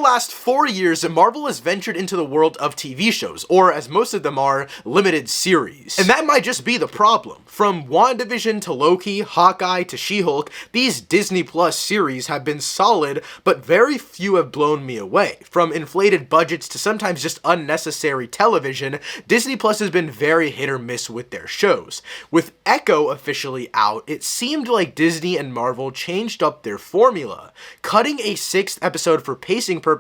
last 4 years, Marvel has ventured into the world of TV shows, or as most of them are, limited series. And that might just be the problem. From WandaVision to Loki, Hawkeye to She-Hulk, these Disney Plus series have been solid, but very few have blown me away. From inflated budgets to sometimes just unnecessary television, Disney Plus has been very hit or miss with their shows. With Echo officially out, it seemed like Disney and Marvel changed up their formula, cutting a 6th episode for pacing purposes,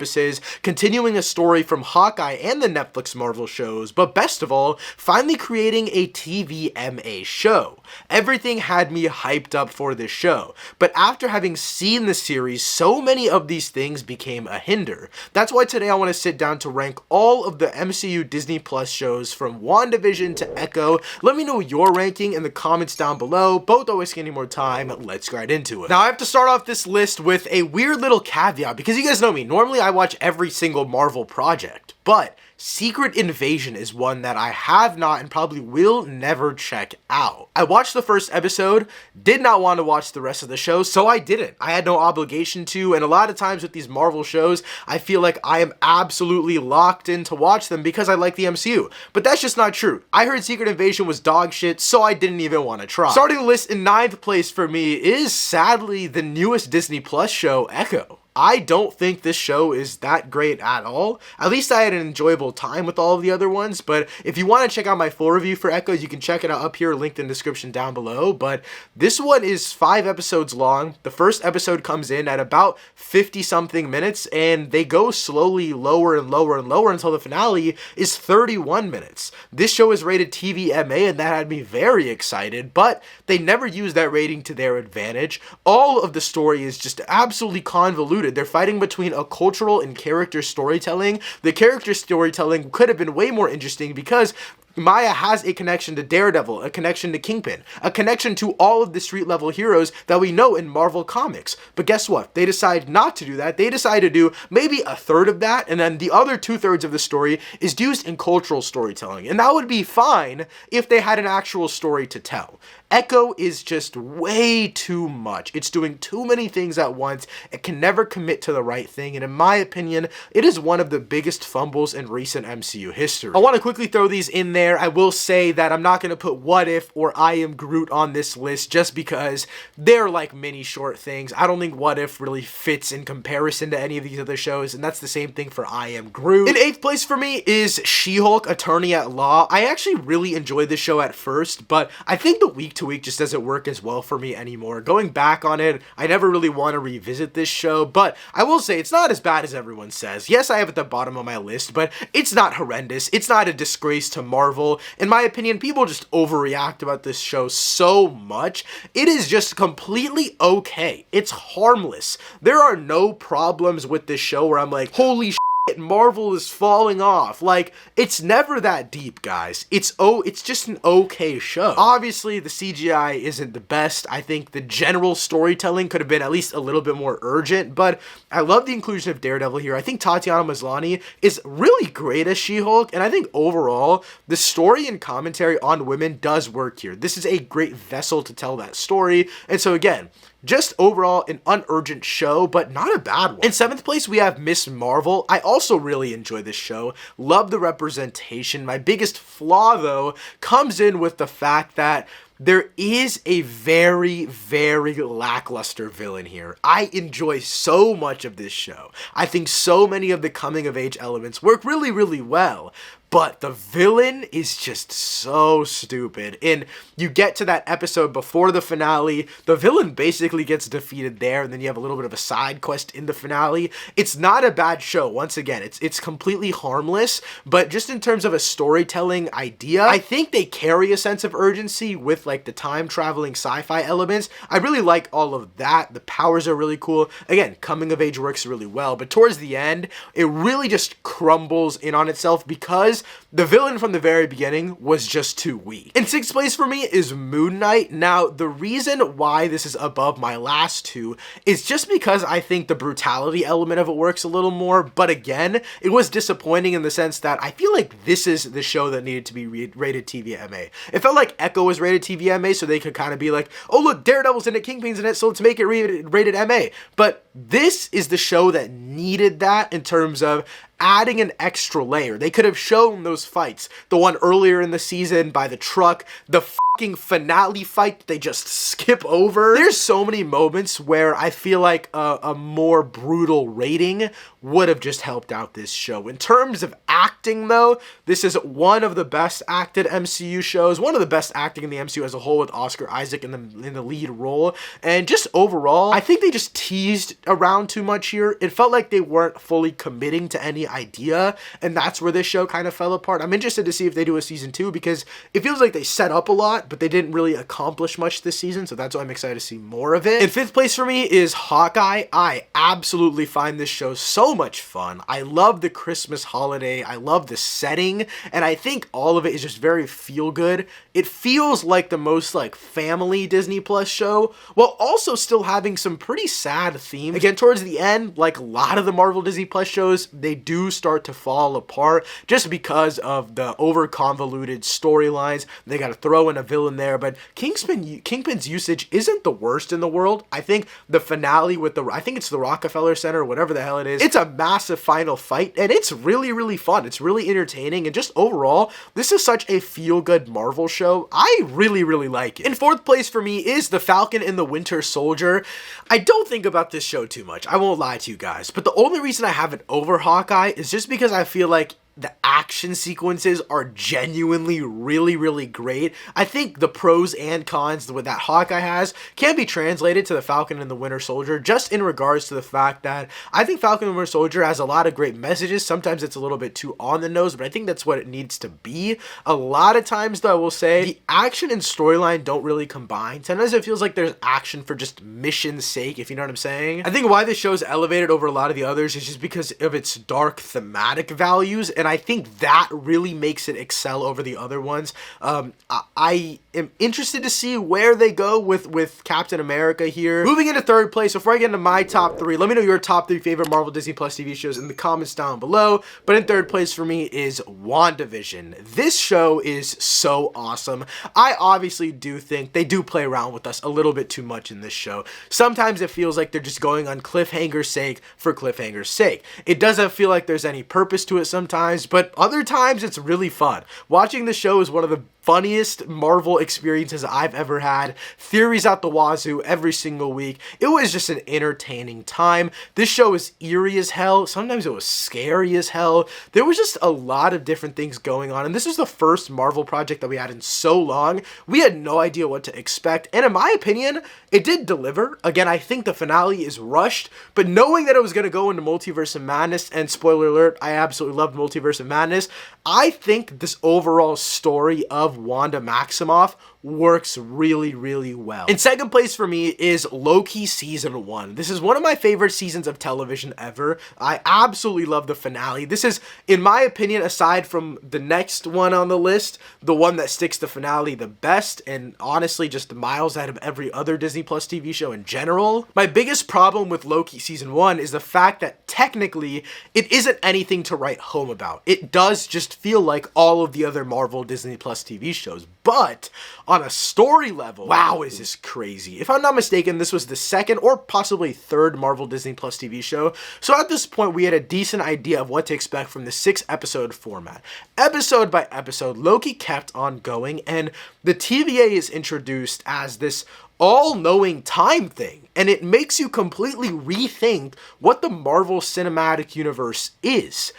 continuing a story from Hawkeye and the Netflix Marvel shows, but best of all, finally creating a TVMA show. Everything had me hyped up for this show, but after having seen the series, so many of these things became a hinder. That's why today I want to sit down to rank all of the MCU Disney Plus shows from WandaVision to Echo. Let me know your ranking in the comments down below. Both don't waste any more time, let's get right into it. Now I have to start off this list with a weird little caveat, because you guys know me, normally I watch every single Marvel project, but Secret Invasion is one that I have not and probably will never check out. I watched the first episode, did not want to watch the rest of the show, so I didn't. I had no obligation to, and a lot of times with these Marvel shows, I feel like I am absolutely locked in to watch them because I like the MCU. But that's just not true. I heard Secret Invasion was dog shit, so I didn't even want to try. Starting the list in 9th place for me is sadly the newest Disney Plus show, Echo. I don't think this show is that great at all. At least I had an enjoyable time with all of the other ones, but if you want to check out my full review for Echo, you can check it out up here, linked in the description down below. But this one is 5 episodes long. The first episode comes in at about 50-something minutes, and they go slowly lower and lower and lower until the finale is 31 minutes. This show is rated TVMA, and that had me very excited, but they never use that rating to their advantage. All of the story is just absolutely convoluted. They're fighting between a cultural and character storytelling. The character storytelling could have been way more interesting because Maya has a connection to Daredevil, a connection to Kingpin, a connection to all of the street level heroes that we know in Marvel Comics. But guess what? They decide not to do that. They decide to do maybe a third of that, and then the other 2/3 of the story is used in cultural storytelling. And that would be fine if they had an actual story to tell. Echo is just way too much. It's doing too many things at once. It can never commit to the right thing, and in my opinion, it is one of the biggest fumbles in recent MCU history. I want to quickly throw these in there. I will say that I'm not going to put What If or I Am Groot on this list just because they're like mini short things. I don't think What If really fits in comparison to any of these other shows, and that's the same thing for I Am Groot. In 8th place for me is She-Hulk, Attorney at Law. I actually really enjoyed this show at first, but I think the week to week just doesn't work as well for me anymore. Going back on it, I never really want to revisit this show, but I will say it's not as bad as everyone says. Yes, I have it at the bottom of my list, but it's not horrendous. It's not a disgrace to Marvel. In my opinion, people just overreact about this show so much. It is just completely okay. It's harmless. There are no problems with this show where I'm like, holy shit, Marvel is falling off. Like, it's never that deep, guys. It's just an okay show. Obviously, the CGI isn't the best. I think the general storytelling could have been at least a little bit more urgent, but I love the inclusion of Daredevil here. I think Tatiana Maslany is really great as She-Hulk, and I think overall, the story and commentary on women does work here. This is a great vessel to tell that story, and so again, just overall an unurgent show, but not a bad one. In 7th place, we have Miss Marvel. I also really enjoy this show. Love the representation. My biggest flaw, though, comes in with the fact that there is a very, very lackluster villain here. I enjoy so much of this show. I think so many of the coming-of-age elements work really, really well. But the villain is just so stupid. And you get to that episode before the finale, the villain basically gets defeated there, and then you have a little bit of a side quest in the finale. It's not a bad show. Once again, it's completely harmless, but just in terms of a storytelling idea, I think they carry a sense of urgency with like the time-traveling sci-fi elements. I really like all of that. The powers are really cool. Again, coming of age works really well, but towards the end, it really just crumbles in on itself because the villain from the very beginning was just too weak. In 6th place for me is Moon Knight. Now, the reason why this is above my last two is just because I think the brutality element of it works a little more, but again, it was disappointing in the sense that I feel like this is the show that needed to be rated TVMA. It felt like Echo was rated TV MA so they could kind of be like, oh look, Daredevil's in it, Kingpin's in it, so let's make it rated MA. But this is the show that needed that in terms of adding an extra layer. They could have shown those fights. The one earlier in the season by the truck, the fucking finale fight they just skip over. There's so many moments where I feel like a more brutal rating would have just helped out this show. In terms of acting though, this is one of the best acted MCU shows, one of the best acting in the MCU as a whole, with Oscar Isaac in the lead role. And just overall, I think they just teased around too much here. It felt like they weren't fully committing to any idea, and that's where this show kind of fell apart. I'm interested to see if they do a season 2, because it feels like they set up a lot, but they didn't really accomplish much this season, so that's why I'm excited to see more of it. In 5th place for me is Hawkeye. I absolutely find this show so much fun. I love the Christmas holiday, I love the setting, and I think all of it is just very feel good. It feels like the most like family Disney Plus show, while also still having some pretty sad themes. Again, towards the end, like a lot of the Marvel Disney Plus shows, they do start to fall apart just because of the over convoluted storylines. They got to throw in a villain there, but Kingpin's usage isn't the worst in the world. I think the finale with I think it's the Rockefeller Center, whatever the hell it is, it's a massive final fight, and it's really, really fun. It's really entertaining, and just overall, this is such a feel-good Marvel show. I really, really like it. In 4th place for me is The Falcon and the Winter Soldier. I don't think about this show too much, I won't lie to you guys, but the only reason I have it over Hawkeye is just because I feel like the action sequences are genuinely really, really great. I think the pros and cons that Hawkeye has can be translated to the Falcon and the Winter Soldier, just in regards to the fact that I think Falcon and the Winter Soldier has a lot of great messages. Sometimes it's a little bit too on the nose, but I think that's what it needs to be. A lot of times, though, I will say, the action and storyline don't really combine. Sometimes it feels like there's action for just mission's sake, if you know what I'm saying. I think why this show's elevated over a lot of the others is just because of its dark thematic values, and I think that really makes it excel over the other ones. I am interested to see where they go with Captain America here. Moving into 3rd place, before I get into my top 3, let me know your top 3 favorite Marvel Disney Plus TV shows in the comments down below. But in 3rd place for me is WandaVision. This show is so awesome. I obviously do think they do play around with us a little bit too much in this show. Sometimes it feels like they're just going on cliffhanger's sake for cliffhanger's sake. It doesn't feel like there's any purpose to it sometimes, but other times it's really fun. Watching the show is one of the funniest Marvel experiences I've ever had. Theories out the wazoo every single week. It was just an entertaining time. This show is eerie as hell. Sometimes it was scary as hell. There was just a lot of different things going on, and this was the first Marvel project that we had in so long. We had no idea what to expect, and in my opinion, it did deliver. Again, I think the finale is rushed, but knowing that it was going to go into Multiverse of Madness, and spoiler alert, I absolutely loved Multiverse of Madness, I think this overall story of Wanda Maximoff works really, really well. In 2nd place for me is Loki Season 1. This is one of my favorite seasons of television ever. I absolutely love the finale. This is, in my opinion, aside from the next one on the list, the one that sticks the finale the best, and honestly just miles out of every other Disney Plus TV show in general. My biggest problem with Loki Season 1 is the fact that technically it isn't anything to write home about. It does just feel like all of the other Marvel Disney Plus TV shows, but on a story level, wow, is this crazy. If I'm not mistaken, this was the 2nd or possibly 3rd Marvel Disney Plus TV show, so at this point we had a decent idea of what to expect from the 6-episode format. Episode by episode, Loki kept on going, and the TVA is introduced as this all-knowing time thing, and it makes you completely rethink what the Marvel Cinematic Universe is.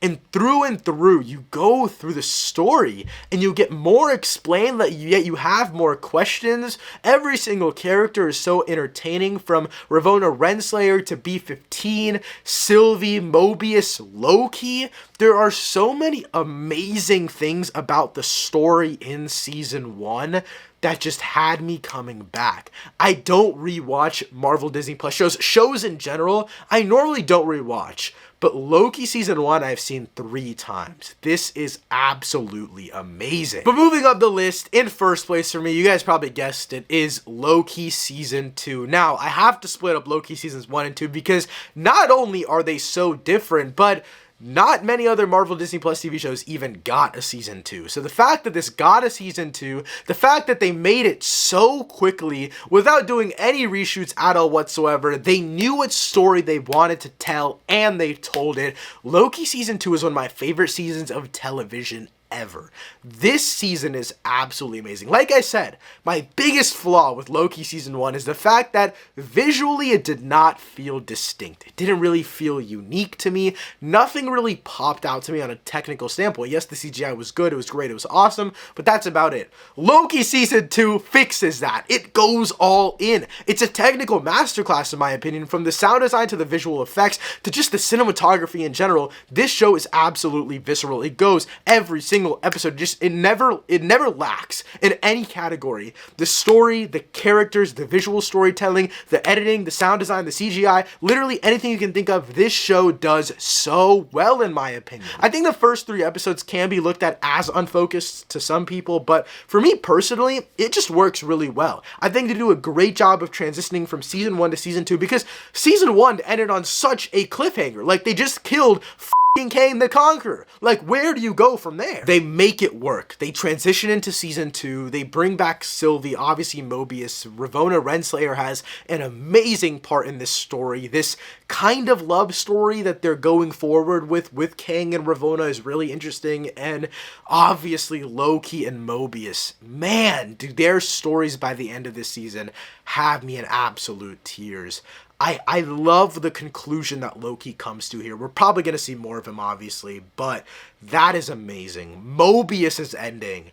And through, you go through the story and you get more explained, yet you have more questions. Every single character is so entertaining, from Ravonna Renslayer to B-15, Sylvie, Mobius, Loki. There are so many amazing things about the story in Season 1 that just had me coming back. I don't rewatch Marvel Disney Plus shows in general. I normally don't rewatch, but Loki Season 1 I've seen 3 times. This is absolutely amazing. But moving up the list, in 1st place for me, you guys probably guessed it, is Loki Season 2. Now, I have to split up Loki Seasons 1 and 2 because not only are they so different, but not many other Marvel Disney Plus TV shows even got a season 2. So the fact that this got a season 2, the fact that they made it so quickly without doing any reshoots at all whatsoever, they knew what story they wanted to tell and they told it. Loki season 2 is one of my favorite seasons of television ever. This season is absolutely amazing. Like I said, my biggest flaw with Loki season 1 is the fact that visually it did not feel distinct. It didn't really feel unique to me. Nothing really popped out to me on a technical standpoint. Yes, the CGI was good, it was great, it was awesome, but that's about it. Loki season 2 fixes that. It goes all in. It's a technical masterclass in my opinion, from the sound design to the visual effects to just the cinematography in general. This show is absolutely visceral. It goes every single episode, just it never lacks in any category. The story, the characters, the visual storytelling, the editing, the sound design, the CGI, literally anything you can think of, this show does so well in my opinion. I think the first 3 episodes can be looked at as unfocused to some people, but for me personally, it just works really well. I think they do a great job of transitioning from season 1 to season 2 because season 1 ended on such a cliffhanger. Like, they just killed Kang the Conqueror. Like, where do you go from there? They make it work. They transition into season 2. They bring back Sylvie, obviously Mobius. Ravonna Renslayer has an amazing part in this story. This kind of love story that they're going forward with Kang and Ravonna is really interesting. And obviously Loki and Mobius. Man, do their stories by the end of this season have me in absolute tears. I love the conclusion that Loki comes to here. We're probably going to see more of him, obviously, but that is amazing. Mobius's ending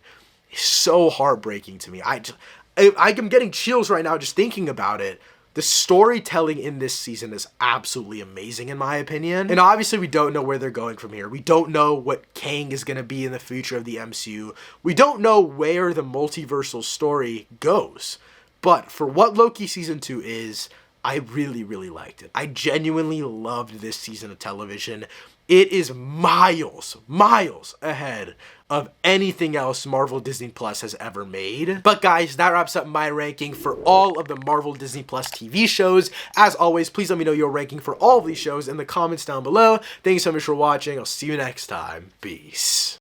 is so heartbreaking to me. I'm getting chills right now just thinking about it. The storytelling in this season is absolutely amazing, in my opinion. And obviously, we don't know where they're going from here. We don't know what Kang is going to be in the future of the MCU. We don't know where the multiversal story goes. But for what Loki season 2 is, I really, really liked it. I genuinely loved this season of television. It is miles ahead of anything else Marvel Disney Plus has ever made. But guys, that wraps up my ranking for all of the Marvel Disney Plus TV shows. As always, please let me know your ranking for all of these shows in the comments down below. Thank you so much for watching. I'll see you next time. Peace.